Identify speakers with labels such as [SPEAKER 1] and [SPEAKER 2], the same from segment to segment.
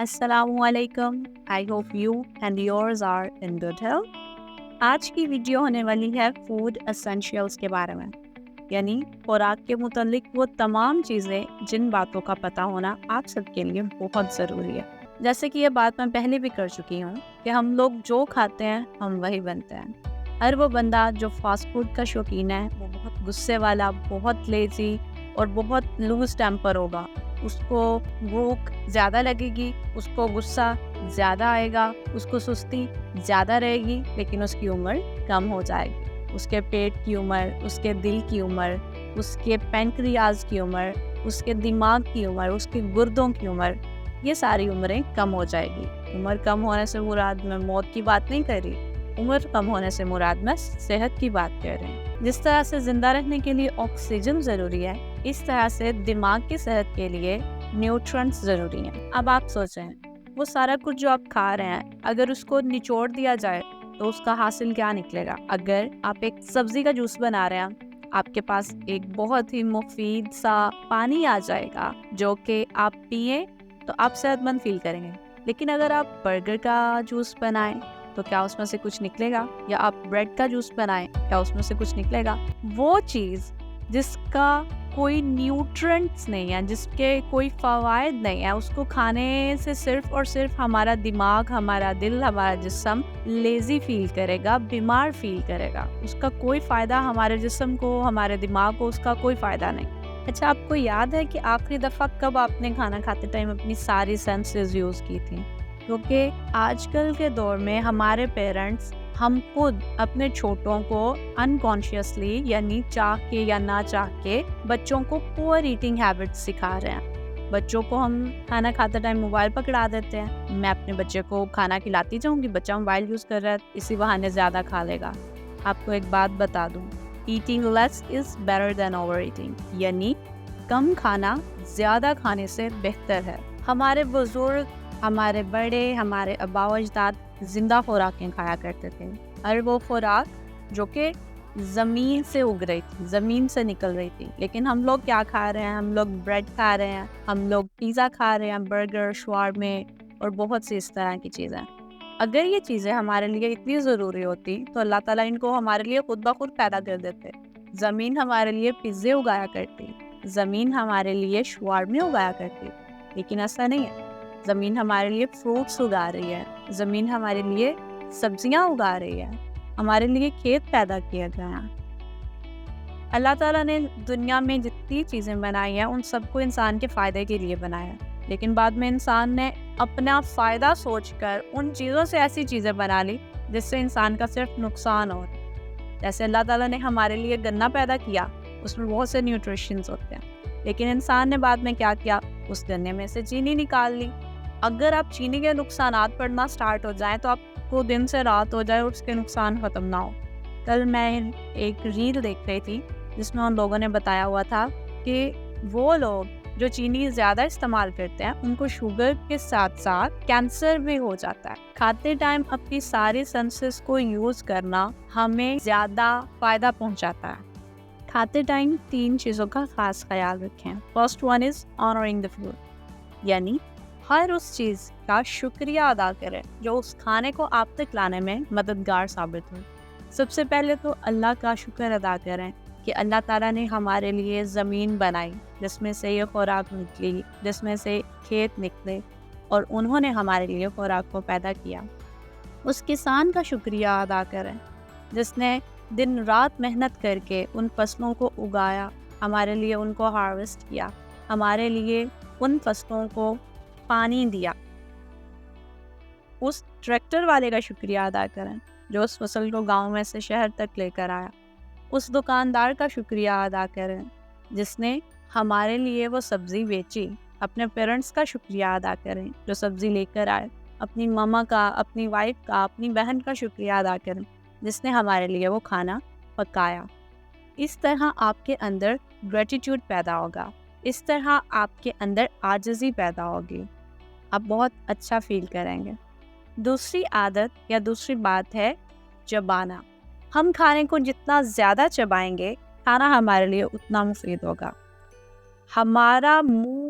[SPEAKER 1] السلام علیکم. I hope you and yours are in good health. آج کی ویڈیو ہونے والی ہے فوڈ اسینشیلس کے بارے میں، یعنی خوراک کے متعلق وہ تمام چیزیں جن باتوں کا پتہ ہونا آپ سب کے لیے بہت ضروری ہے. جیسے کہ یہ بات میں پہلے بھی کر چکی ہوں کہ ہم لوگ جو کھاتے ہیں ہم وہی بنتے ہیں. ہر وہ بندہ جو فاسٹ فوڈ کا شوقین ہے وہ بہت غصے والا، بہت لیزی اور بہت لوز ٹیمپر ہوگا. اس کو بھوک زیادہ لگے گی، اس کو غصہ زیادہ آئے گا، اس کو سستی زیادہ رہے گی، لیکن اس کی عمر کم ہو جائے گی. اس کے پیٹ کی عمر، اس کے دل کی عمر، اس کے پینکریاز کی عمر، اس کے دماغ کی عمر، اس کے گردوں کی عمر، یہ ساری عمریں کم ہو جائے گی. عمر کم ہونے سے مراد میں موت کی بات نہیں کر رہی، عمر کم ہونے سے مراد میں صحت کی بات کر رہے ہیں. جس طرح سے زندہ رہنے کے لیے آکسیجن ضروری ہے، اس طرح سے دماغ کی صحت کے لیے نیوٹرنٹس ضروری ہیں. اب آپ سوچیں، وہ سارا کچھ جو آپ کھا رہے ہیں اگر اس کو نچوڑ دیا جائے تو اس کا حاصل کیا نکلے گا؟ اگر آپ ایک سبزی کا جوس بنا رہے ہیں، آپ کے پاس ایک بہت ہی مفید سا پانی آ جائے گا جو کہ آپ پیئیں تو آپ صحت مند فیل کریں گے. لیکن اگر آپ برگر کا جوس بنائیں تو کیا اس میں سے کچھ نکلے گا؟ یا آپ بریڈ کا جوس بنائیں، کیا اس میں سے کچھ نکلے گا؟ وہ چیز جس کا کوئی نیوٹرنٹس نہیں ہے، جس کے کوئی فوائد نہیں ہے، اس کو کھانے سے صرف اور صرف ہمارا دماغ، ہمارا دل، ہمارا جسم لیزی فیل کرے گا، بیمار فیل کرے گا. اس کا کوئی فائدہ ہمارے جسم کو، ہمارے دماغ کو اس کا کوئی فائدہ نہیں. اچھا، آپ کو یاد ہے کہ آخری دفعہ کب آپ نے کھانا کھاتے ٹائم اپنی ساری سینسز یوز کی تھی؟ کیونکہ آج کل کے دور میں ہمارے پیرنٹس، ہم خود اپنے چھوٹوں کو انکانشیسلی، یعنی چاہ کے یا نہ چاہ کے، بچوں کو پور ایٹنگ ہیبٹس سکھا رہے ہیں. بچوں کو ہم کھانا کھاتے ٹائم موبائل پکڑا دیتے ہیں. میں اپنے بچے کو کھانا کھلاتی جاؤں گی، بچہ موبائل یوز کر رہا ہے، اسی بہانے زیادہ کھا لے گا. آپ کو ایک بات بتا دوں، eating less is better than over eating, یعنی کم کھانا زیادہ کھانے سے بہتر ہے. ہمارے بزرگ، ہمارے بڑے، ہمارے آباء و اجداد زندہ خوراکیں کھایا کرتے تھے. اور وہ خوراک جو کہ زمین سے اگ رہی تھی، زمین سے نکل رہی تھی. لیکن ہم لوگ کیا کھا رہے ہیں؟ ہم لوگ بریڈ کھا رہے ہیں، ہم لوگ پیزا کھا رہے ہیں، برگر، شاورمے اور بہت سی اس طرح کی چیزیں. اگر یہ چیزیں ہمارے لیے اتنی ضروری ہوتی تو اللہ تعالیٰ ان کو ہمارے لیے خود بخود پیدا کر دیتے. زمین ہمارے لیے پیزے اگایا کرتی، زمین ہمارے لیے شاورمے اگایا کرتی. لیکن ایسا نہیں ہے. زمین ہمارے لیے فروٹس اگا رہی ہے، زمین ہمارے لیے سبزیاں اگا رہی ہے، ہمارے لیے کھیت پیدا کیا گیا ہے. اللہ تعالیٰ نے دنیا میں جتنی چیزیں بنائی ہیں ان سب کو انسان کے فائدے کے لیے بنایا ہے. لیکن بعد میں انسان نے اپنا فائدہ سوچ کر ان چیزوں سے ایسی چیزیں بنا لی جس سے انسان کا صرف نقصان ہو. جیسے اللہ تعالیٰ نے ہمارے لیے گنا پیدا کیا، اس میں بہت سے نیوٹریشنز ہوتے ہیں. لیکن انسان نے بعد میں کیا کیا؟ اس گنے میں سے چینی نکال لی. اگر آپ چینی کے نقصانات پڑھنا سٹارٹ ہو جائیں تو آپ کو دن سے رات ہو جائے اور اس کے نقصان ختم نہ ہو. کل میں ایک ریل دیکھ رہی تھی جس میں ان لوگوں نے بتایا ہوا تھا کہ وہ لوگ جو چینی زیادہ استعمال کرتے ہیں ان کو شوگر کے ساتھ ساتھ کینسر بھی ہو جاتا ہے. کھاتے ٹائم اپنی ساری سینسز کو یوز کرنا ہمیں زیادہ فائدہ پہنچاتا ہے. کھاتے ٹائم 3 چیزوں کا خاص خیال رکھیں. First one is honouring the food, یعنی ہر اس چیز کا شکریہ ادا کریں جو اس کھانے کو آپ تک لانے میں مددگار ثابت ہو. سب سے پہلے تو اللہ کا شکر ادا کریں کہ اللہ تعالیٰ نے ہمارے لیے زمین بنائی جس میں سے یہ خوراک نکلی، جس میں سے کھیت نکلے، اور انہوں نے ہمارے لیے خوراک کو پیدا کیا. اس کسان کا شکریہ ادا کریں جس نے دن رات محنت کر کے ان فصلوں کو اگایا، ہمارے لیے ان کو ہارویسٹ کیا، ہمارے لیے ان فصلوں کو پانی دیا. اس ٹریکٹر والے کا شکریہ ادا کریں جو اس فصل کو گاؤں میں سے شہر تک لے کر آیا. اس دکاندار کا شکریہ ادا کریں جس نے ہمارے لیے وہ سبزی بیچی. اپنے پیرنٹس کا شکریہ ادا کریں جو سبزی لے کر آئے. اپنی ماما کا، اپنی وائف کا، اپنی بہن کا شکریہ ادا کریں جس نے ہمارے لیے وہ کھانا پکایا. اس طرح آپ کے اندر گریٹیٹیوڈ پیدا ہوگا، اس طرح آپ کے اندر عاجزی پیدا ہوگی، آپ بہت اچھا فیل کریں گے. دوسری عادت یا دوسری بات ہے چبانا. ہم کھانے کو جتنا زیادہ چبائیں گے کھانا ہمارے لیے اتنا مفید ہوگا. ہمارا منہ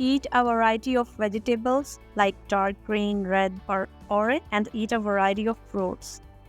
[SPEAKER 1] Eat a variety of vegetables like dark green, red or orange and eat a variety of fruits.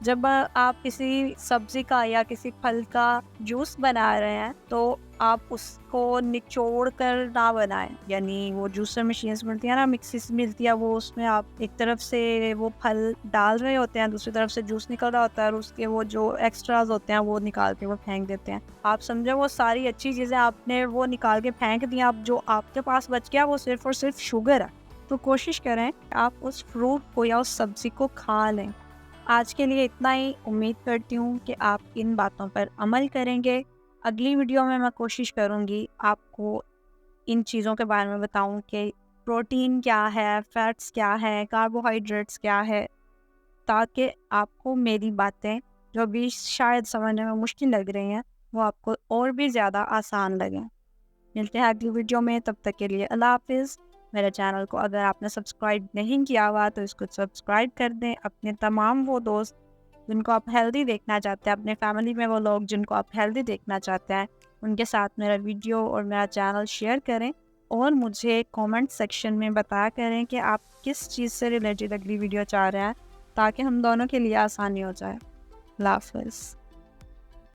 [SPEAKER 1] جب آپ کسی سبزی کا یا کسی پھل کا جوس بنا رہے ہیں تو آپ اس کو نچوڑ کر نہ بنائیں، یعنی وہ جوسر مشینز ملتی ہیں نا، مکسیز ملتی ہے، وہ اس میں آپ ایک طرف سے وہ پھل ڈال رہے ہوتے ہیں، دوسری طرف سے جوس نکل رہا ہوتا ہے، اور اس کے وہ جو ایکسٹراز ہوتے ہیں وہ نکال کے وہ پھینک دیتے ہیں۔ آپ سمجھے وہ ساری اچھی چیزیں آپ نے وہ نکال کے پھینک دی، اب جو آپ کے پاس بچ گیا وہ صرف اور صرف شوگر ہے۔ تو کوشش کریں آپ اس فروٹ کو یا اس سبزی کو کھا لیں۔ آج کے لیے اتنا ہی، امید کرتی ہوں کہ آپ ان باتوں پر عمل کریں گے۔ اگلی ویڈیو میں کوشش کروں گی آپ کو ان چیزوں کے بارے میں بتاؤں کہ پروٹین کیا ہے، فیٹس کیا ہے، کاربوہائیڈریٹس کیا ہے، تاکہ آپ کو میری باتیں جو بھی شاید سمجھنے میں مشکل لگ رہی ہیں وہ آپ کو اور بھی زیادہ آسان لگیں۔ ملتے ہیں اگلی ویڈیو میں، تب تک کے لیے اللہ حافظ۔ میرے چینل کو اگر آپ نے سبسکرائب نہیں کیا ہوا تو اس کو سبسکرائب کر دیں۔ اپنے تمام وہ دوست جن کو آپ ہیلدی دیکھنا چاہتے ہیں، اپنے فیملی میں وہ لوگ جن کو آپ ہیلدی دیکھنا چاہتے ہیں، ان کے ساتھ میرا ویڈیو اور میرا چینل شیئر کریں، اور مجھے کامنٹ سیکشن میں بتایا کریں کہ آپ کس چیز سے ریلیٹڈ اگلی ویڈیو چاہ رہے ہیں، تاکہ ہم دونوں کے لیے آسانی ہو جائے۔ اللہ حافظ۔